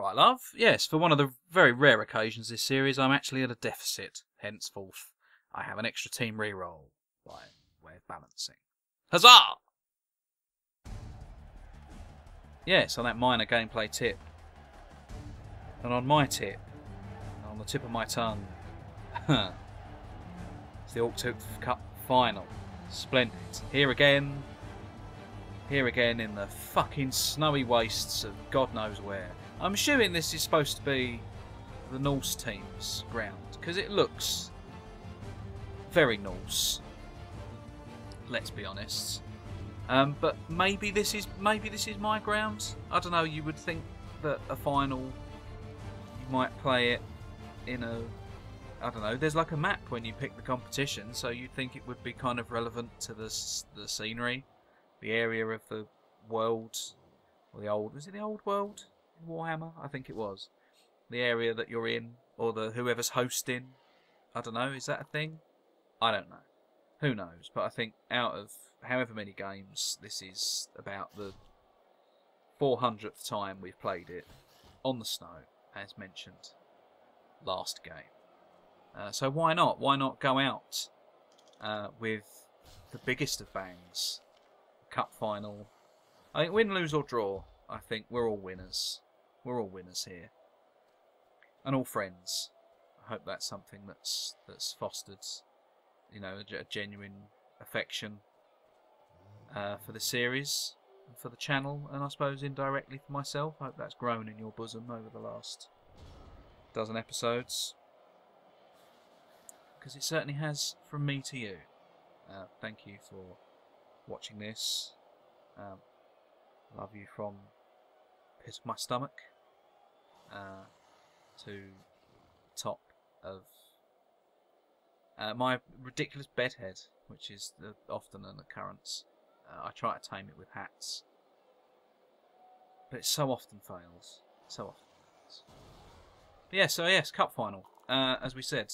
right, love. Yes, for one of the very rare occasions this series, I'm actually at a deficit. Henceforth, I have an extra team reroll by way of balancing. Huzzah! Yes, on that minor gameplay tip. And on my tip, on the tip of my tongue, it's the Orc-Toof Cup final. Splendid. Here again in the fucking snowy wastes of God knows where. I'm assuming this is supposed to be the Norse team's ground, because it looks very Norse. Let's be honest. But maybe this is my ground. I don't know. You would think that a final, you might play it in a, I don't know. There's like a map when you pick the competition, so you'd think it would be kind of relevant to the scenery, the area of the world, or was it the old world in Warhammer? I think it was. The area that you're in, or whoever's hosting. I don't know. Is that a thing? I don't know. Who knows? But I think out of however many games, this is about the 400th time we've played it on the snow, as mentioned last game. So why not? Why not go out with the biggest of bangs? Cup final. I think win, lose or draw. I think we're all winners. We're all winners here, and all friends. I hope that's something that's fostered, you know, a genuine affection for the series and for the channel, and I suppose indirectly for myself. I hope that's grown in your bosom over the last dozen episodes, because it certainly has from me to you. Thank you for watching this. Love you from the pit of my stomach to top of my ridiculous bedhead, which is often an occurrence. I try to tame it with hats, but it so often fails. So often fails. But yeah, so yes, cup final. As we said,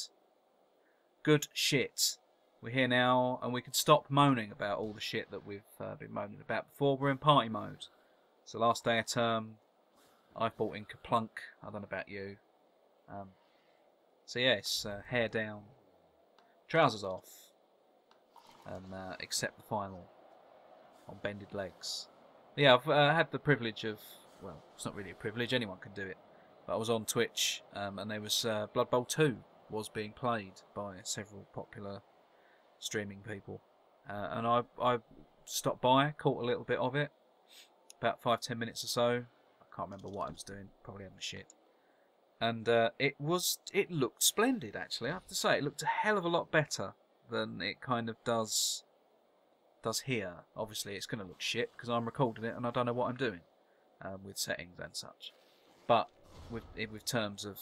good shit. We're here now, and we can stop moaning about all the shit that we've been moaning about before. We're in party mode. It's the last day of term. I've bought in Kaplunk. I don't know about you. So yes, hair down, trousers off, and accept the final on bended legs. Yeah, I've had the privilege of, well, it's not really a privilege, anyone can do it, but I was on Twitch, and there was Blood Bowl 2 was being played by several popular streaming people, and I stopped by, caught a little bit of it, about 5-10 minutes or so. I can't remember what I was doing, probably having a shit. And it looked splendid, actually. I have to say, it looked a hell of a lot better than it kind of does here. Obviously, it's going to look shit because I'm recording it and I don't know what I'm doing with settings and such. But with terms of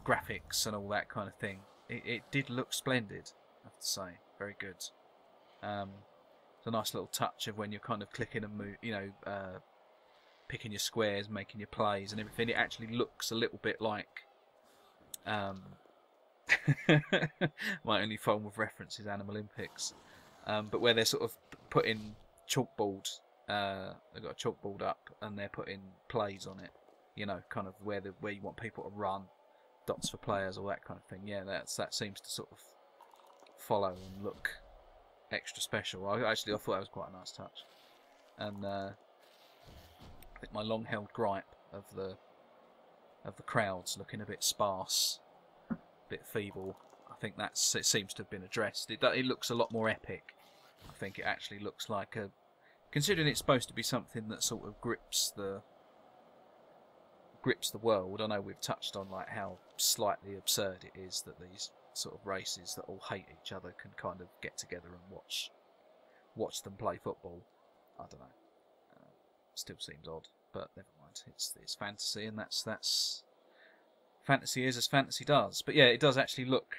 graphics and all that kind of thing, it did look splendid, I have to say. Very good. It's a nice little touch of when you're kind of clicking and move, you know, picking your squares, making your plays and everything. It actually looks a little bit like my only form of reference is Animal Olympics, but where they're sort of putting chalkboard, they've got a chalkboard up and they're putting plays on it, you know, kind of where you want people to run, dots for players, all that kind of thing. Yeah, that seems to sort of follow and look extra special. I thought that was quite a nice touch, and I think my long-held gripe of the crowds looking a bit sparse, a bit feeble, I think it seems to have been addressed. It looks a lot more epic. I think it actually looks like considering it's supposed to be something that sort of grips the world. I know we've touched on like how slightly absurd it is that these sort of races that all hate each other can kind of get together and watch them play football. I don't know. Still seems odd, but never mind. It's fantasy, and that's fantasy is as fantasy does. But yeah, it does actually look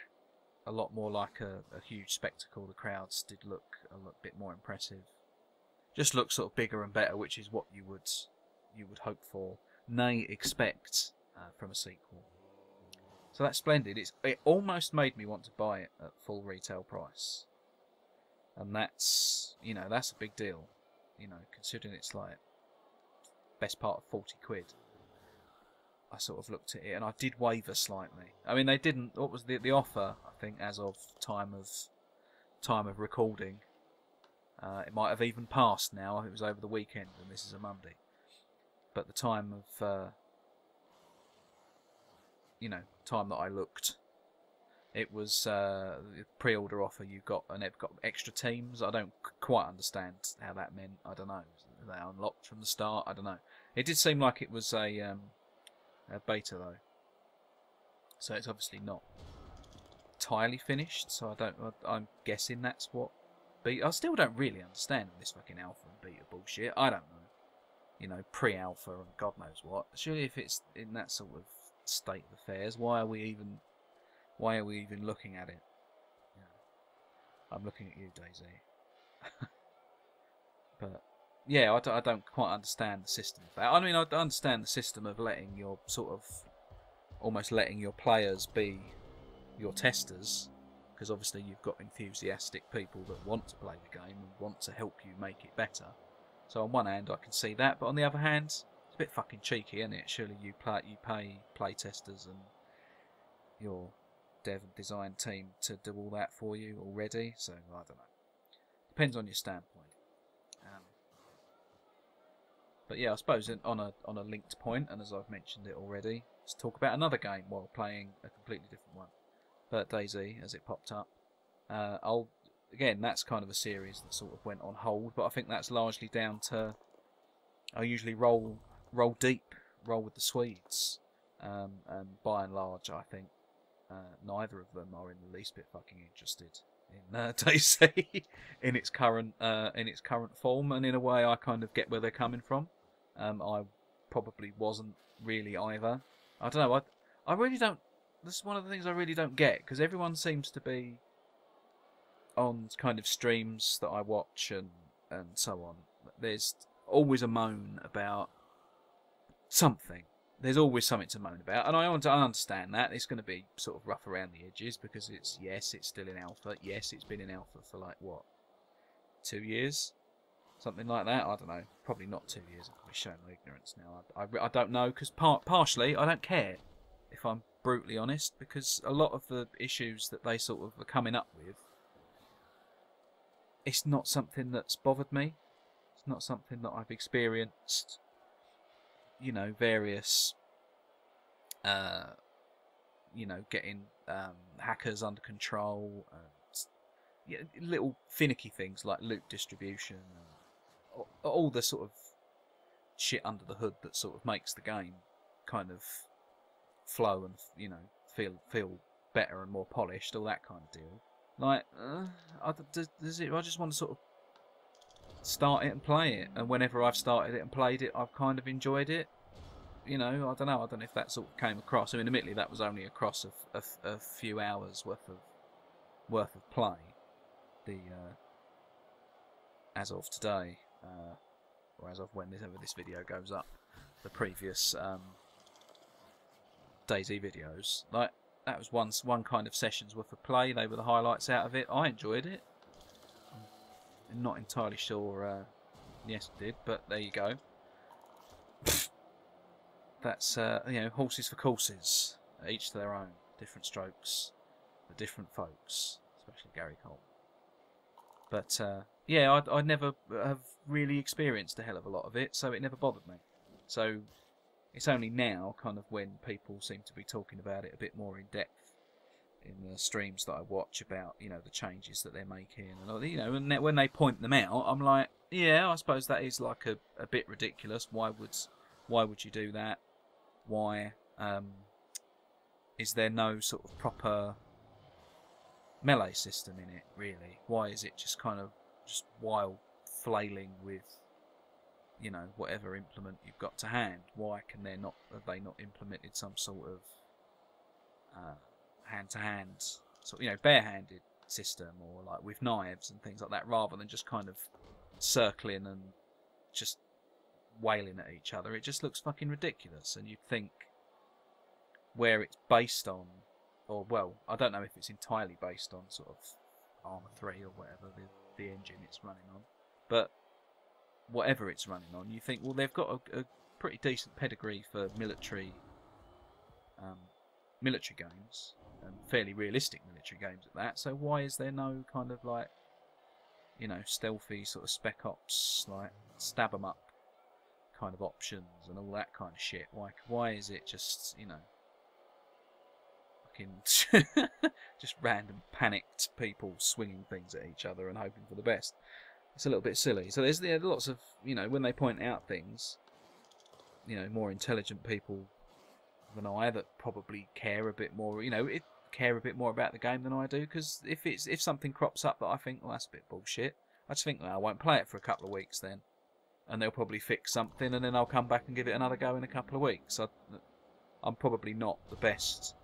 a lot more like a huge spectacle. The crowds did look a little bit more impressive. Just looks sort of bigger and better, which is what you would hope for, nay expect from a sequel. So that's splendid. It almost made me want to buy it at full retail price, and that's, you know, that's a big deal. You know, considering it's like best part of 40 quid. I sort of looked at it and I did waver slightly. I mean, they didn't. What was the offer? I think as of time of recording, it might have even passed now. It was over the weekend, and this is a Monday. But the time of time that I looked, it was the pre-order offer. You got extra teams. I don't quite understand how that meant. I don't know. They unlocked from the start. I don't know. It did seem like it was a beta though, so it's obviously not entirely finished. So I'm guessing that's what. I still don't really understand this fucking alpha and beta bullshit. I don't know. Pre-alpha and God knows what. Surely, if it's in that sort of state of affairs, why are we even looking at it? I'm looking at you, Daisy. But yeah, I don't quite understand the system of that. I mean, I understand the system of letting your almost letting your players be your testers, because obviously you've got enthusiastic people that want to play the game and want to help you make it better. So on one hand, I can see that, but on the other hand, it's a bit fucking cheeky, isn't it? Surely you pay play testers and your dev and design team to do all that for you already. So I don't know. Depends on your standpoint. But yeah, I suppose on a linked point, and as I've mentioned it already, let's talk about another game while playing a completely different one. But DayZ, as it popped up, again, that's kind of a series that sort of went on hold, but I think that's largely down to I usually roll deep, roll with the Swedes, and by and large, I think neither of them are in the least bit fucking interested in DayZ in its current form, and in a way, I kind of get where they're coming from. I probably wasn't really either. I don't know. I really don't. This is one of the things I really don't get, because everyone seems to be on kind of streams that I watch and so on. There's always a moan about something. There's always something to moan about, and I understand that. It's going to be sort of rough around the edges, because it's still in alpha. Yes, it's been in alpha for like, what, 2 years? Something like that? I don't know. Probably not 2 years. I'm probably showing my ignorance now. I don't know, because partially I don't care, if I'm brutally honest, because a lot of the issues that they sort of are coming up with, it's not something that's bothered me. It's not something that I've experienced, various, getting hackers under control, and little finicky things like loot distribution, and all the sort of shit under the hood that sort of makes the game kind of flow and, feel better and more polished, all that kind of deal. Like, I just want to sort of start it and play it, and whenever I've started it and played it, I've kind of enjoyed it. I don't know if that sort of came across. I mean, admittedly, that was only across a few hours worth of play. As of today, or as of whenever this video goes up, the previous DayZ videos, like, that was one kind of session's worth of play. They were the highlights out of it. I enjoyed it. I'm not entirely sure yes it did, but there you go. That's horses for courses, each to their own, different strokes for different folks, especially Gary Cole. But yeah, I never have really experienced a hell of a lot of it, so it never bothered me. So it's only now, kind of, when people seem to be talking about it a bit more in depth in the streams that I watch about, the changes that they're making, and and when they point them out, I'm like, yeah, I suppose that is like a bit ridiculous. Why would you do that? Why is there no sort of proper melee system in it, really? Why is it just kind of just wild flailing with whatever implement you've got to hand? Why have they not implemented some sort of hand-to-hand, barehanded system, or like with knives and things like that, rather than just kind of circling and just wailing at each other? It just looks fucking ridiculous, and you'd think where it's based on, or, well, I don't know if it's entirely based on sort of Armour 3 or whatever the engine it's running on, but whatever it's running on, you think, well, they've got a pretty decent pedigree for military games, and fairly realistic military games at that. So why is there no kind of like, you know, stealthy sort of spec ops, like stab 'em up kind of options and all that kind of shit? Why is it just, you know, fucking just random panicked people swinging things at each other and hoping for the best? It's a little bit silly. So there's lots of, you know, when they point out things, you know, more intelligent people than I that probably care a bit more, you know, care a bit more about the game than I do. Because if something crops up that I think, well, that's a bit bullshit, I just think, well, I won't play it for a couple of weeks then, and they'll probably fix something, and then I'll come back and give it another go in a couple of weeks. I'm probably not the best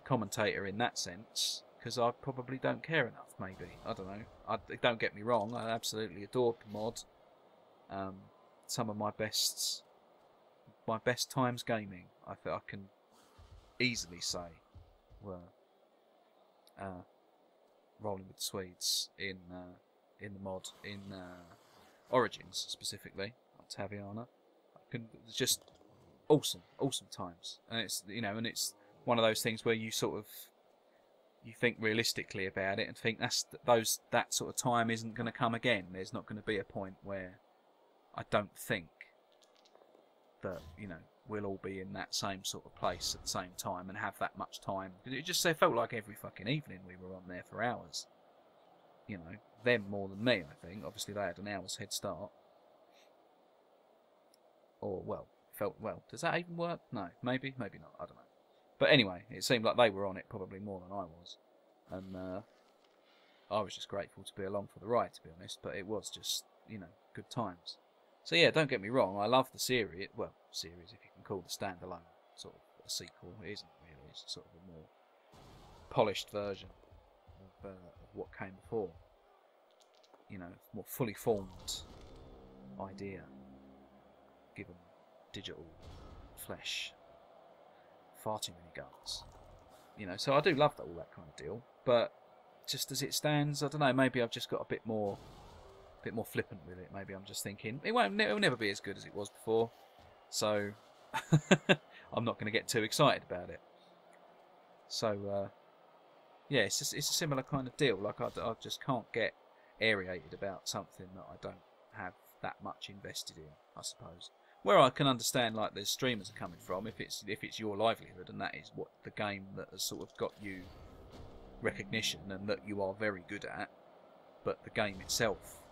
commentator in that sense, because I probably don't care enough, maybe. I don't know. Don't get me wrong, I absolutely adore mod. Some of my best times gaming, I can easily say, were Rolling with the Swedes in the mod, in Origins specifically, Taviana. It's just awesome times, and it's, you know, and it's one of those things where you sort of, you think realistically about it and think that sort of time isn't going to come again. There's not going to be a point where I don't think that, you know, we'll all be in that same sort of place at the same time and have that much time. It felt like every fucking evening we were on there for hours. You know, them more than me, I think. Obviously they had an hour's head start. Or, well, does that even work? No, maybe not, I don't know. But anyway, it seemed like they were on it probably more than I was. And I was just grateful to be along for the ride, to be honest. But it was just, you know, good times. So yeah, don't get me wrong, I love the series. Well, series, if you can call the standalone sort of a sequel. It isn't really. It's sort of a more polished version of what came before. You know, more fully formed idea, given digital flesh. Far too many guns. You know, so I do love all that kind of deal. But just as it stands, I don't know, maybe I've just got a bit more flippant with it. Maybe I'm just thinking it'll never be as good as it was before, so I'm not going to get too excited about it. So yeah, it's a similar kind of deal. Like I just can't get aerated about something that I don't have that much invested in, I suppose. Where I can understand, like, the streamers are coming from, if it's your livelihood and that is what the game that has sort of got you recognition and that you are very good at, but the game itself,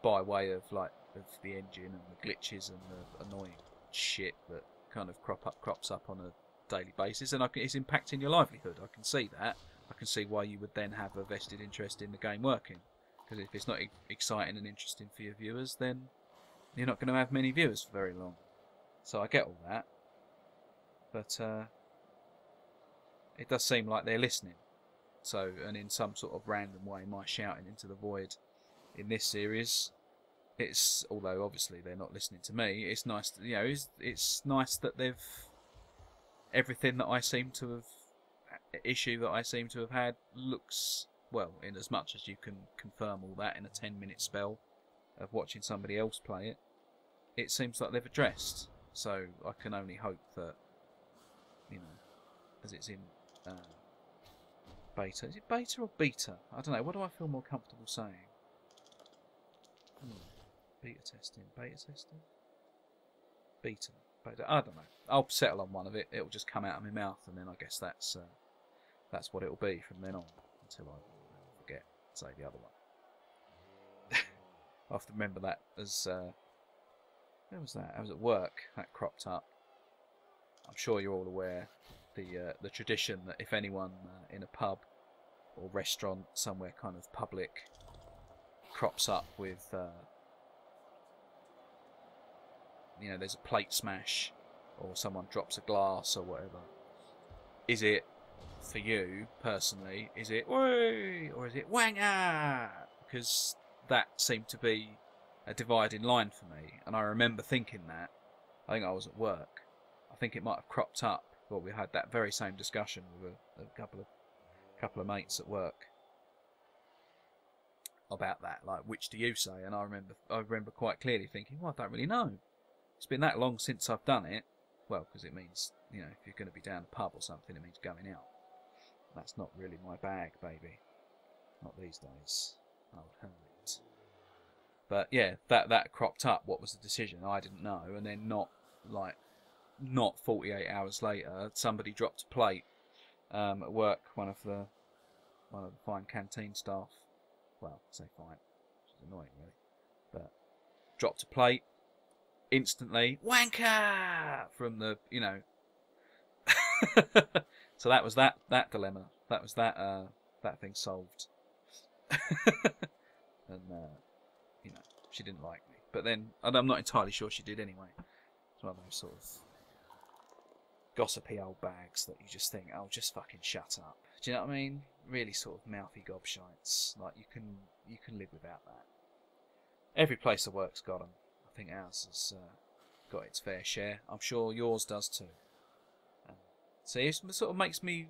by way of the engine and the glitches and the annoying shit that kind of crops up on a daily basis, and it's impacting your livelihood. I can see that. I can see why you would then have a vested interest in the game working, because if it's not exciting and interesting for your viewers, then you're not going to have many viewers for very long. So I get all that, but it does seem like they're listening. So, and in some sort of random way, my shouting into the void in this series, it's, although obviously they're not listening to me, it's nice to, you know, it's nice that they've, everything that I seem to have, issue that I seem to have had looks, well, in as much as you can confirm all that in a 10-minute spell of watching somebody else play it, it seems like they've addressed. So I can only hope that, you know, as it's in beta. Is it beta or beta? I don't know. What do I feel more comfortable saying? Beta testing. Beta. I don't know. I'll settle on one of it. It'll just come out of my mouth, and then I guess that's what it'll be from then on until I forget to say the other one. I have to remember that as where was that? I was at work. That cropped up. I'm sure you're all aware the tradition that if anyone in a pub or restaurant somewhere kind of public crops up with you know, there's a plate smash or someone drops a glass or whatever, is it, for you personally, is it "Whey!" or is it "Wanga"? Because that seemed to be a dividing line for me, and I remember thinking that. I think I was at work. I think it might have cropped up. Well, we had that very same discussion with a couple of mates at work about that. Like, which do you say? And I remember quite clearly thinking, well, I don't really know. It's been that long since I've done it. Well, because it means, you know, if you're going to be down a pub or something, it means going out. That's not really my bag, baby. Not these days. Old hermit. But yeah, that cropped up. What was the decision? I didn't know. And then not 48 hours later, somebody dropped a plate at work. One of the fine canteen staff. Well, I say fine, which is annoying really. But dropped a plate instantly. Wanker from the, you know. So that was that dilemma. That was that thing solved. And you know, she didn't like me. But then, and I'm not entirely sure she did anyway. It's one of those sort of gossipy old bags that you just think, oh, just fucking shut up. Do you know what I mean? Really sort of mouthy gobshites. Like, you can live without that. Every place I work's got them. I think ours has got its fair share. I'm sure yours does too. See, it sort of makes me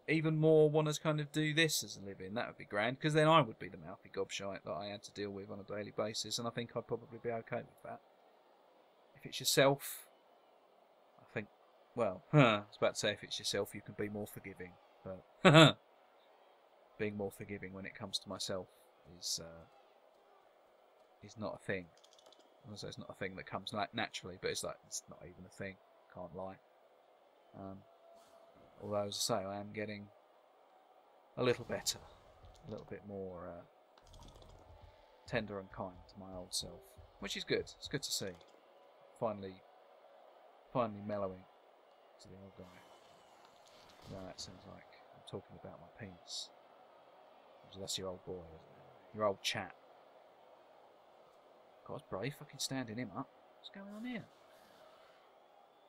even more want to kind of do this as a living. That would be grand, because then I would be the mouthy gobshite that I had to deal with on a daily basis, and I think I'd probably be okay with that. If it's yourself, I think, well, I was about to say if it's yourself you can be more forgiving, but being more forgiving when it comes to myself is not a thing. Also, it's not a thing that comes naturally, but it's like, it's not even a thing, can't lie. Although, as I say, I am getting a little better, a little bit more tender and kind to my old self, which is good. It's good to see. Finally mellowing to the old guy. No, that sounds like I'm talking about my penis. That's your old boy, isn't it? Your old chap. God, it's brave fucking standing him up. What's going on here?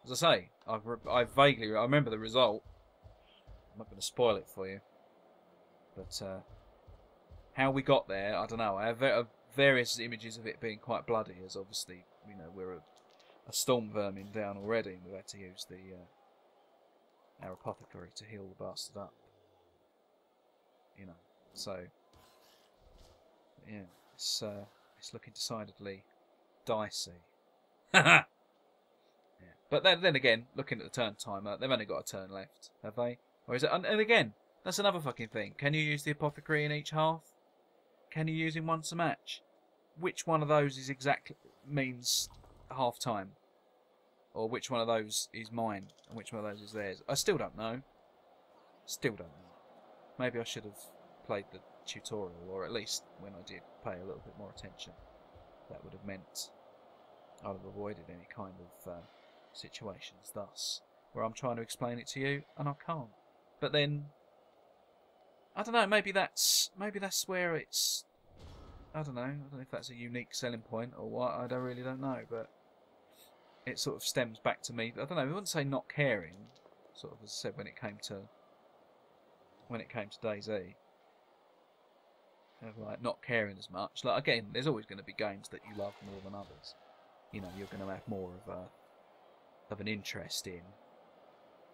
As I say, I vaguely remember the result. I'm not going to spoil it for you. But how we got there, I don't know. I have various images of it being quite bloody, as obviously, you know, we're a storm vermin down already, and we've had to use our apothecary to heal the bastard up. You know, so yeah, it's looking decidedly dicey. Yeah. But then again, looking at the turn timer, they've only got a turn left, have they? Or is it? And again, that's another fucking thing. Can you use the apothecary in each half? Can you use him once a match? Which one of those is means half time? Or which one of those is mine and which one of those is theirs? I still don't know. Still don't know. Maybe I should have played the tutorial, or at least when I did pay a little bit more attention. That would have meant I'd have avoided any kind of situations thus, where I'm trying to explain it to you and I can't. But then, I don't know, maybe that's where it's, I don't know if that's a unique selling point or what, I really don't know, but it sort of stems back to me, I don't know, I wouldn't say not caring, sort of as I said when it came to DayZ, of like not caring as much. Like, again, there's always going to be games that you love more than others. You know, you're going to have more of an interest in.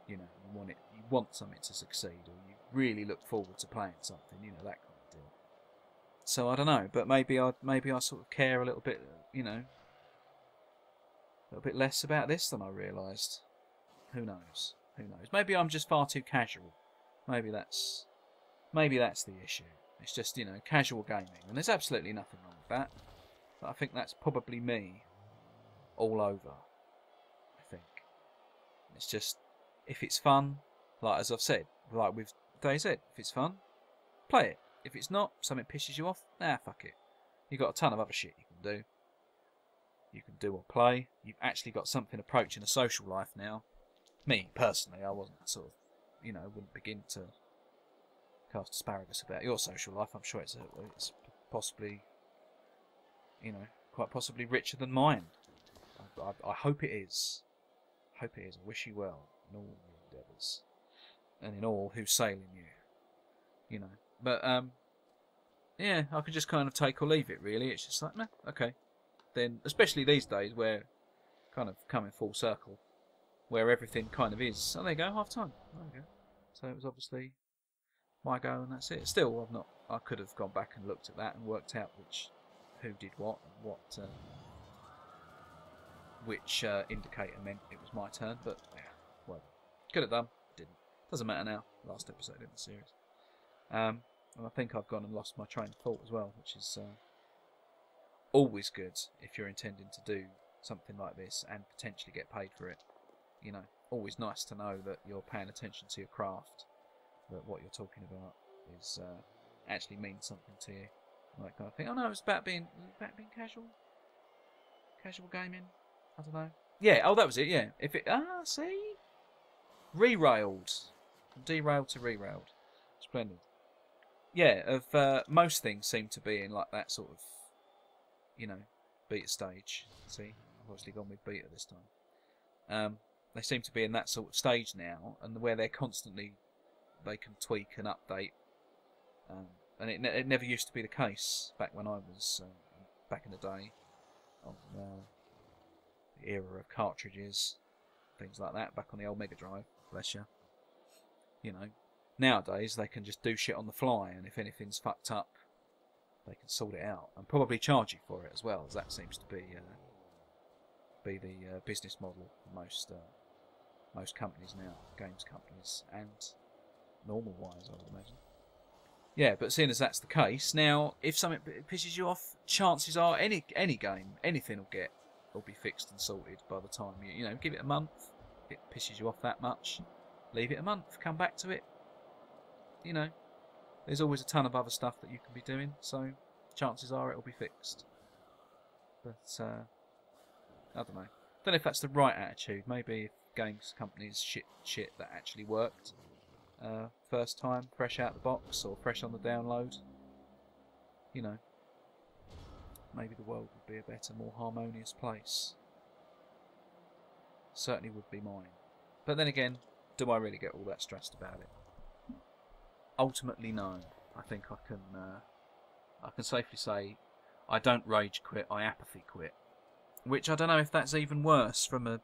You know, you want something to succeed, or you really look forward to playing something. You know, that kind of deal. So I don't know, but maybe I sort of care a little bit. You know, a little bit less about this than I realised. Who knows? Who knows? Maybe I'm just far too casual. Maybe that's the issue. It's just, you know, casual gaming, and there's absolutely nothing wrong with that. But I think that's probably me all over. I think it's just, if it's fun, like as I've said, like with DayZ, if it's fun, play it. If it's not, something pisses you off, fuck it. You've got a ton of other shit you can do. You can do or play. You've actually got something approaching a social life now. Me, personally, I wasn't sort of, you know, wouldn't begin to cast asparagus about your social life. I'm sure it's possibly, you know, quite possibly richer than mine. I hope it is. I hope it is. I wish you well in all your endeavours, and in all who sail in you. You know, but yeah, I could just kind of take or leave it. Really, it's just like, meh, okay. Then, especially these days, where kind of coming full circle, where everything kind of is. Oh, there you go, half time. There you go. So it was obviously why go and that's it. Still, I could have gone back and looked at that and worked out who did what and which indicator meant it was my turn. But yeah, well, could have done, didn't. Doesn't matter now. Last episode in the series. And I think I've gone and lost my train of thought as well, which is always good if you're intending to do something like this and potentially get paid for it. You know, always nice to know that you're paying attention to your craft, that what you're talking about is actually means something to you, that kind of thing. Oh no, it's about being casual gaming. I don't know. Yeah. Oh, that was it. Yeah. If it see, re-railed, derailed to re-railed. Splendid. Yeah. Of most things seem to be in like that sort of, you know, beta stage. See, I've obviously gone with beta this time. They seem to be in that sort of stage now, and where they're constantly, they can tweak and update, and it never used to be the case back when I was back in the day, of the era of cartridges, things like that, back on the old Mega Drive. Bless you. You know, nowadays they can just do shit on the fly, and if anything's fucked up, they can sort it out and probably charge you for it as well, as that seems to be the business model for most companies now, games companies and normal ones, I would imagine. Yeah, but seeing as that's the case, now if something pisses you off, chances are any game, anything will be fixed and sorted by the time you know, give it a month. If it pisses you off that much, leave it a month, come back to it. You know, there's always a ton of other stuff that you can be doing, so chances are it'll be fixed. But I don't know. Don't know if that's the right attitude. Maybe if games companies shit that actually worked first time, fresh out the box or fresh on the download, you know, maybe the world would be a better, more harmonious place. Certainly would be mine. But then again, do I really get all that stressed about it? Ultimately, no. I think I can safely say I don't rage quit, I apathy quit. Which I don't know if that's even worse from a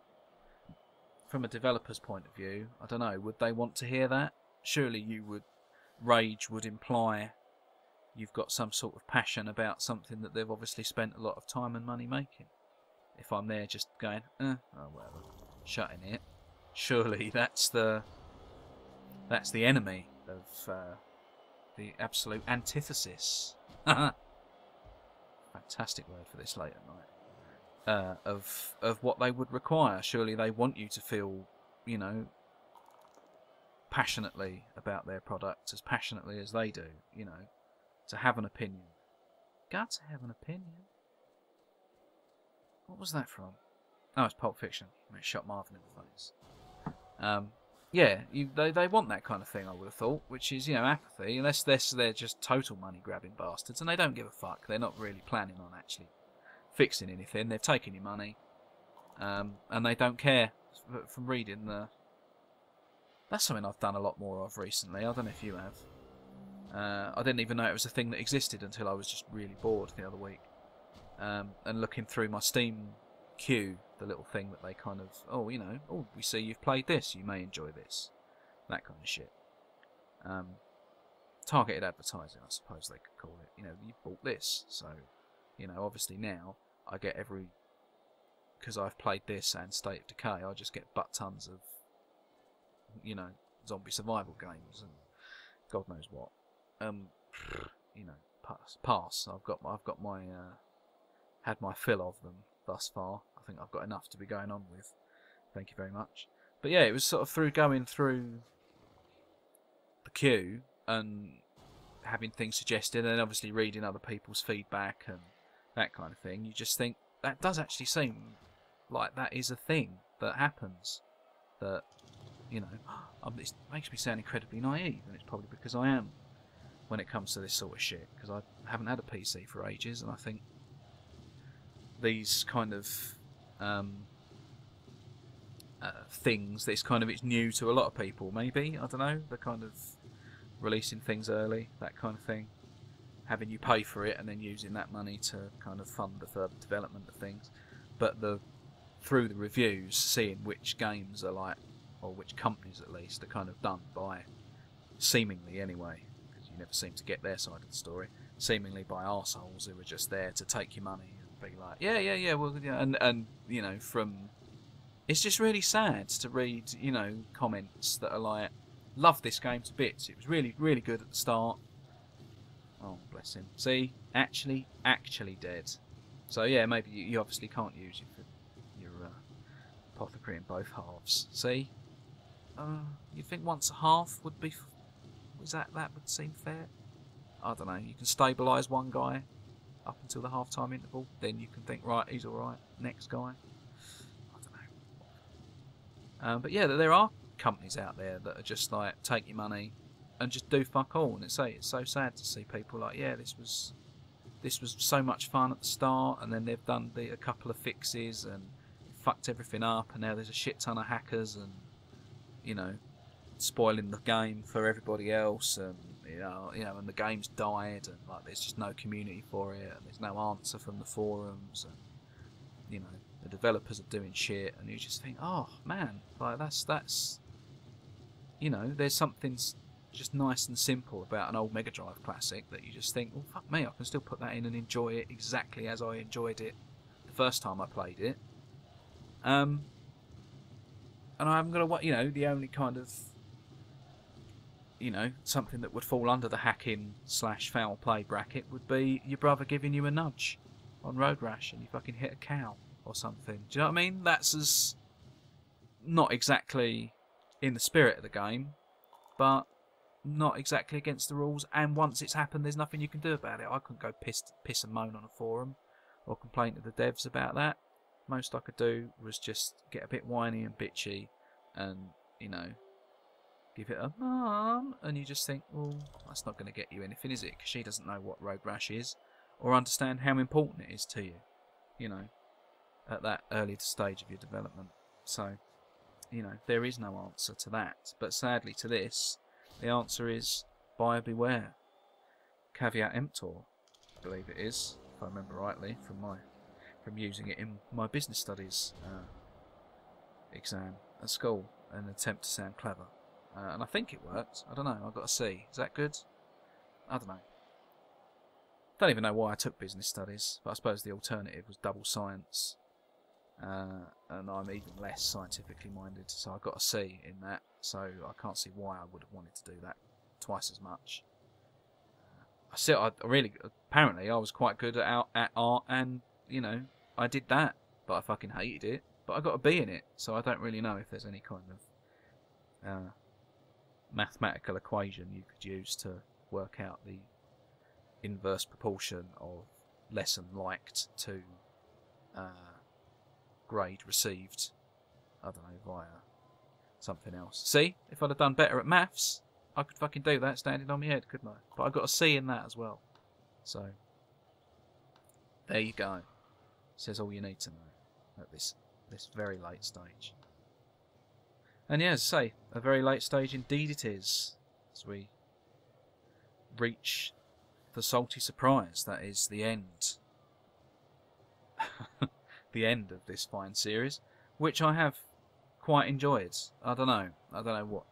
developer's point of view. I don't know. Would they want to hear that? Surely rage would imply you've got some sort of passion about something that they've obviously spent a lot of time and money making. If I'm there just going, oh whatever, shutting it. Surely that's the enemy of the absolute antithesis. Fantastic word for this late at night. Of what they would require. Surely they want you to feel, you know, passionately about their product, as passionately as they do, you know, to have an opinion. Got to have an opinion. What was that from? Oh, it's Pulp Fiction. It shot Marvin in the face. Yeah, they want that kind of thing, I would have thought, which is, you know, apathy, unless they're just total money-grabbing bastards, and they don't give a fuck. They're not really planning on actually fixing anything. They've taken your money, and they don't care. From reading that's something I've done a lot more of recently. I don't know if you have. I didn't even know it was a thing that existed until I was just really bored the other week, and looking through my Steam queue, the little thing that they kind of, oh, you know, oh, we see you've played this, you may enjoy this, that kind of shit. Targeted advertising, I suppose they could call it. You know, you bought this, so, you know, obviously now I get because I've played this and State of Decay, I just get butt tons of, you know, zombie survival games and God knows what. You know, pass. I've got my had my fill of them thus far. I think I've got enough to be going on with. Thank you very much. But yeah, it was sort of going through the queue and having things suggested, and obviously reading other people's feedback and that kind of thing. You just think that does actually seem like that is a thing that happens. That, you know, it makes me sound incredibly naive, and it's probably because I am when it comes to this sort of shit, because I haven't had a PC for ages, and I think these kind of things, it's new to a lot of people, maybe, I don't know, the kind of releasing things early, that kind of thing, having you pay for it and then using that money to kind of fund the further development of things, but through the reviews, seeing which games are like, or which companies at least, are kind of done by, seemingly anyway, never seem to get their side of the story, seemingly by arseholes who are just there to take your money and be like, yeah, well, yeah, and you know, from... It's just really sad to read, you know, comments that are like, love this game to bits, it was really, really good at the start. Oh, bless him. See? Actually dead. So yeah, maybe you obviously can't use your apothecary in both halves. See? You think once a half would be... that would seem fair? I don't know. You can stabilise one guy up until the half-time interval. Then you can think, right, he's alright. Next guy. I don't know. But yeah, there are companies out there that are just like, take your money and just do fuck all. And it's so sad to see people like, yeah, this was so much fun at the start, and then they've done a couple of fixes and fucked everything up, and now there's a shit ton of hackers and, you know, spoiling the game for everybody else, and you know, and the game's died, and like there's just no community for it, and there's no answer from the forums, and you know, the developers are doing shit, and you just think, oh man, like that's you know, there's something just nice and simple about an old Mega Drive classic that you just think, well, fuck me, I can still put that in and enjoy it exactly as I enjoyed it the first time I played it. And I haven't got to, you know, the only kind of, you know, something that would fall under the hacking / foul play bracket would be your brother giving you a nudge on Road Rash and you fucking hit a cow or something. Do you know what I mean? That's as not exactly in the spirit of the game, but not exactly against the rules, and once it's happened there's nothing you can do about it. I couldn't go piss and moan on a forum or complain to the devs about that. Most I could do was just get a bit whiny and bitchy and, you know, give it a mum, and you just think, well, that's not going to get you anything, is it? Because she doesn't know what Road Rash is or understand how important it is to you, you know, at that early stage of your development. So, you know, there is no answer to that. But sadly to this, the answer is buyer beware. Caveat emptor, I believe it is, if I remember rightly, from using it in my business studies exam at school, an attempt to sound clever. And I think it worked. I don't know, I've got to see. Is that good? I don't know. Don't even know why I took business studies, but I suppose the alternative was double science. And I'm even less scientifically minded, so I got a C in that, so I can't see why I would have wanted to do that twice as much. Apparently I was quite good at art, and, you know, I did that, but I fucking hated it, but I got a B in it, so I don't really know if there's any kind of mathematical equation you could use to work out the inverse proportion of lesson liked to grade received, I don't know, via something else. See, if I'd have done better at maths, I could fucking do that standing on my head, couldn't I? But I got a C in that as well. So, there you go. Says all you need to know at this very late stage. And yeah, as I say, a very late stage indeed it is, as we reach the salty surprise that is the end. The end of this fine series, which I have quite enjoyed. I don't know what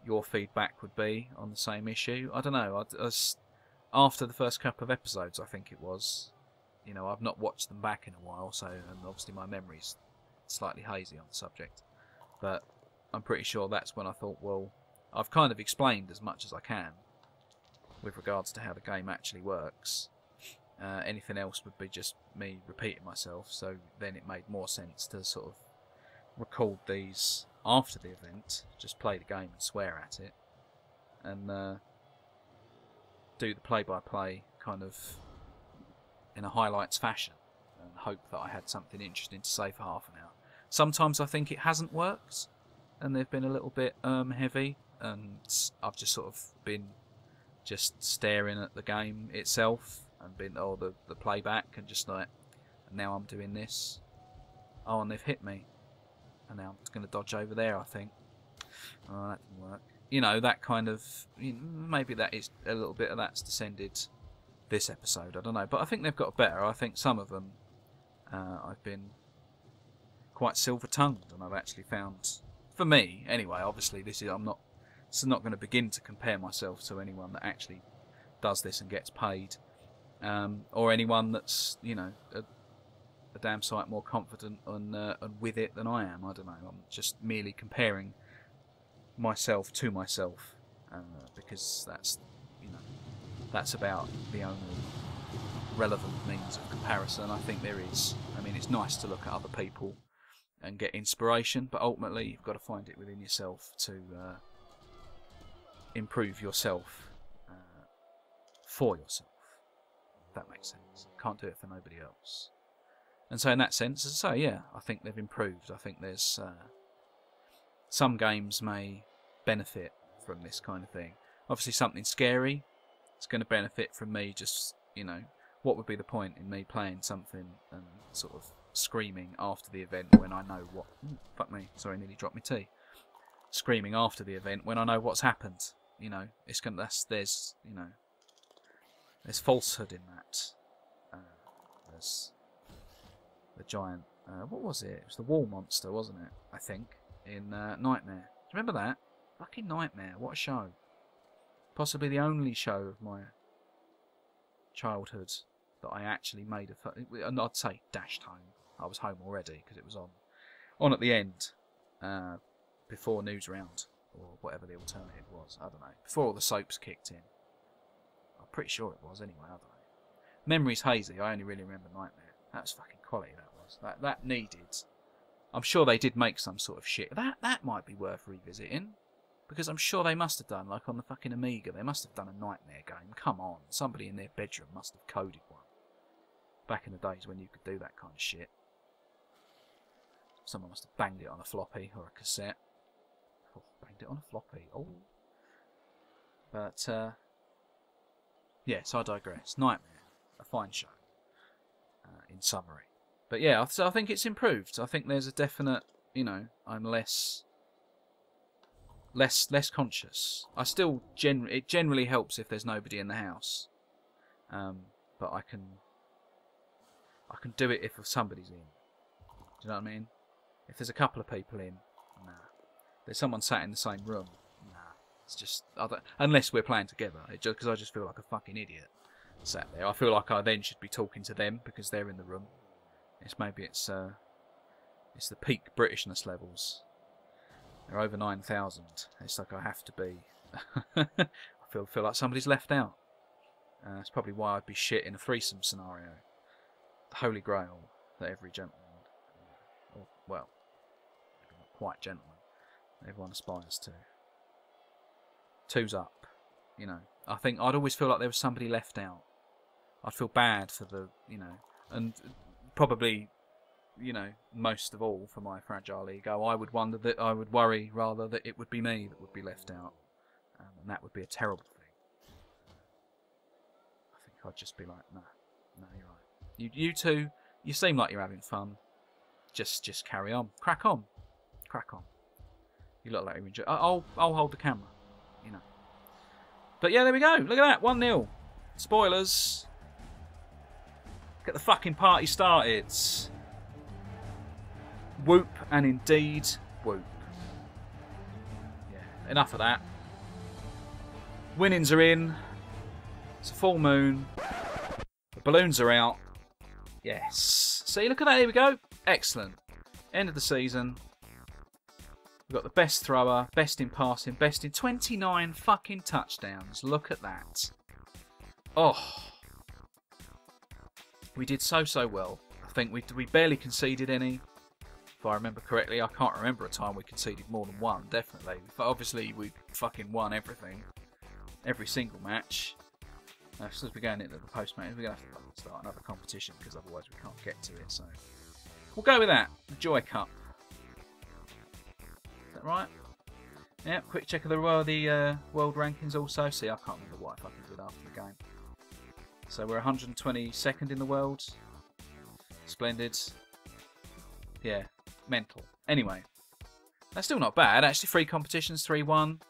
your feedback would be on the same issue. I don't know. After the first couple of episodes, I think it was, you know, I've not watched them back in a while, so, and obviously my memory's slightly hazy on the subject, but I'm pretty sure that's when I thought, well, I've kind of explained as much as I can with regards to how the game actually works. Anything else would be just me repeating myself, so then it made more sense to sort of record these after the event, just play the game and swear at it, and do the play-by-play kind of in a highlights fashion, and hope that I had something interesting to say for half an hour. Sometimes I think it hasn't worked, and they've been a little bit heavy, and I've just sort of been just staring at the game itself, and been, oh, the playback, and just like, and now I'm doing this. Oh, and they've hit me. And now I'm just going to dodge over there, I think. Oh, that didn't work. You know, that kind of, you know, maybe that is a little bit of that's descended this episode, I don't know. But I think they've got better. I think some of them I've been quite silver-tongued, and I've actually found, for me, anyway, obviously I'm not So I'm not going to begin to compare myself to anyone that actually does this and gets paid, or anyone that's, you know, a damn sight more confident and with it than I am. I don't know. I'm just merely comparing myself to myself, because that's, you know, that's about the only relevant means of comparison I think there is. I mean, it's nice to look at other people and get inspiration, but ultimately you've got to find it within yourself to improve yourself for yourself, if that makes sense. Can't do it for nobody else. And so in that sense, as I say, yeah, I think they've improved. I think there's some games may benefit from this kind of thing. Obviously something scary, it's going to benefit from me just, you know, what would be the point in me playing something and sort of screaming after the event when I know what... Ooh, fuck me, sorry, nearly dropped my tea. Screaming after the event when I know what's happened. You know, it's going to... There's, you know... There's falsehood in that. There's the giant... what was it? It was the wall monster, wasn't it? I think. In Nightmare. Do you remember that? Fucking Nightmare. What a show. Possibly the only show of my childhood that I actually made and I'd say dashed home. I was home already because it was on at the end, before News Round or whatever the alternative was. I don't know. Before all the soaps kicked in. I'm pretty sure it was anyway. I don't know. Memory's hazy. I only really remember Nightmare. That was fucking quality. That was. That needed. I'm sure they did make some sort of shit. That might be worth revisiting. Because I'm sure they must have done, like on the fucking Amiga, they must have done a Nightmare game. Come on, somebody in their bedroom must have coded one. Back in the days when you could do that kind of shit. Someone must have banged it on a floppy or a cassette. Oh, banged it on a floppy. Oh. But, yes, I digress. Nightmare, a fine show, in summary. But yeah, so I think it's improved. I think there's a definite, you know, I'm less conscious. I still it generally helps if there's nobody in the house, but I can do it if somebody's in. Do you know what I mean? If there's a couple of people in, nah. There's someone sat in the same room, nah. It's just unless we're playing together. Because I just feel like a fucking idiot sat there. I feel like I then should be talking to them because they're in the room. It's the peak Britishness levels. They're over 9,000. It's like I have to be. I feel like somebody's left out. That's probably why I'd be shit in a threesome scenario. The holy grail that every gentleman, or well, maybe not quite gentleman, everyone aspires to. Two's up. You know, I think I'd always feel like there was somebody left out. I'd feel bad for the, you know, and probably, you know, most of all for my fragile ego, I would worry rather that it would be me that would be left out, and that would be a terrible thing. I think I'd just be like, no, you're right. You two, you seem like you're having fun. Just carry on, crack on. You look like you enjoy. I'll hold the camera, you know. But yeah, there we go. Look at that, 1-0. Spoilers. Get the fucking party started. Whoop, and indeed, whoop. Yeah, enough of that. Winnings are in. It's a full moon. The balloons are out. Yes. See, look at that. Here we go. Excellent. End of the season. We've got the best thrower, best in passing, best in 29 fucking touchdowns. Look at that. Oh. We did so well. I think we barely conceded any. If I remember correctly, I can't remember a time we conceded more than one, definitely. But obviously, we fucking won everything. Every single match. Since we're going into the post-match, we're going to have to fucking start another competition, because otherwise we can't get to it, so... We'll go with that. The Joy Cup. Is that right? Yeah, quick check of the world rankings also. See, I can't remember what I fucking did after the game. So we're 122nd in the world. Splendid. Yeah. Mental. Anyway, that's still not bad. Actually, 3 competitions, 3-1.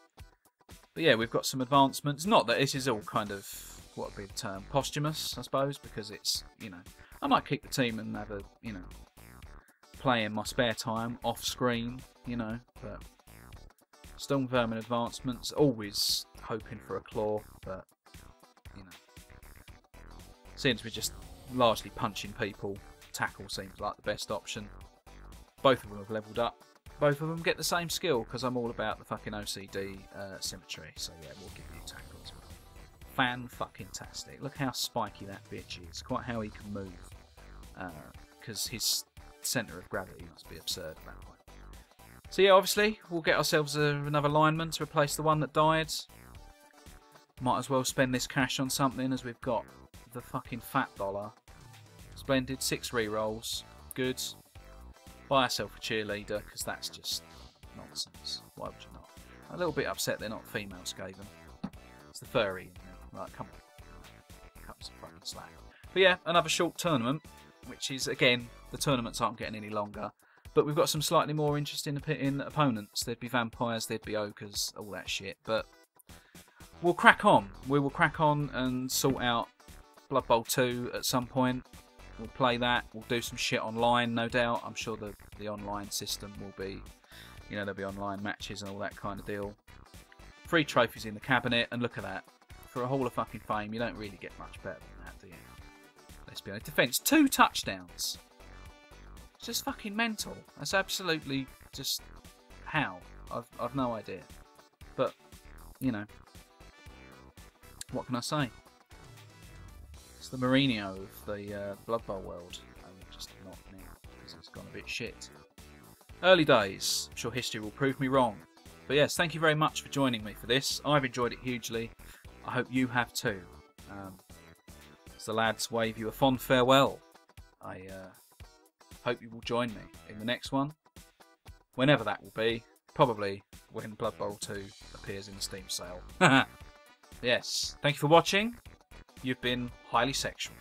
But yeah, we've got some advancements. Not that this is all kind of, what would be the term, posthumous, I suppose, because it's, you know, I might keep the team and have a, you know, play in my spare time, off screen, you know, but Storm Vermin advancements, always hoping for a claw, but, you know. Since we're just largely punching people, tackle seems like the best option. Both of them have levelled up. Both of them get the same skill, because I'm all about the fucking OCD symmetry. So yeah, we'll give you tackle as well. Fan-fucking-tastic. Look how spiky that bitch is. Quite how he can move. Because his centre of gravity must be absurd at that point. So yeah, obviously, we'll get ourselves another lineman to replace the one that died. Might as well spend this cash on something, as we've got the fucking fat dollar. Splendid, 6 rerolls. Good. Buy yourself a cheerleader, because that's just nonsense. Why would you not? A little bit upset they're not female Skaven. It's the furry in there. Like, come on. Cut some fucking slack. But yeah, another short tournament, which is, again, the tournaments aren't getting any longer. But we've got some slightly more interesting opponents. There'd be vampires, there'd be ogres, all that shit. But we'll crack on. We will crack on and sort out Blood Bowl 2 at some point. We'll play that. We'll do some shit online, no doubt. I'm sure the online system will be, you know, there'll be online matches and all that kind of deal. 3 trophies in the cabinet, and look at that. For a Hall of fucking Fame, you don't really get much better than that, do you? Let's be honest. Defence, 2 touchdowns. It's just fucking mental. That's absolutely just how. I've no idea. But, you know, what can I say? It's the Mourinho of the Blood Bowl world. Just not now, because it's gone a bit shit. Early days. I'm sure history will prove me wrong. But yes, thank you very much for joining me for this. I've enjoyed it hugely. I hope you have too. As the lads wave you a fond farewell, I hope you will join me in the next one. Whenever that will be. Probably when Blood Bowl 2 appears in the Steam sale. Yes, thank you for watching. You've been highly sexual.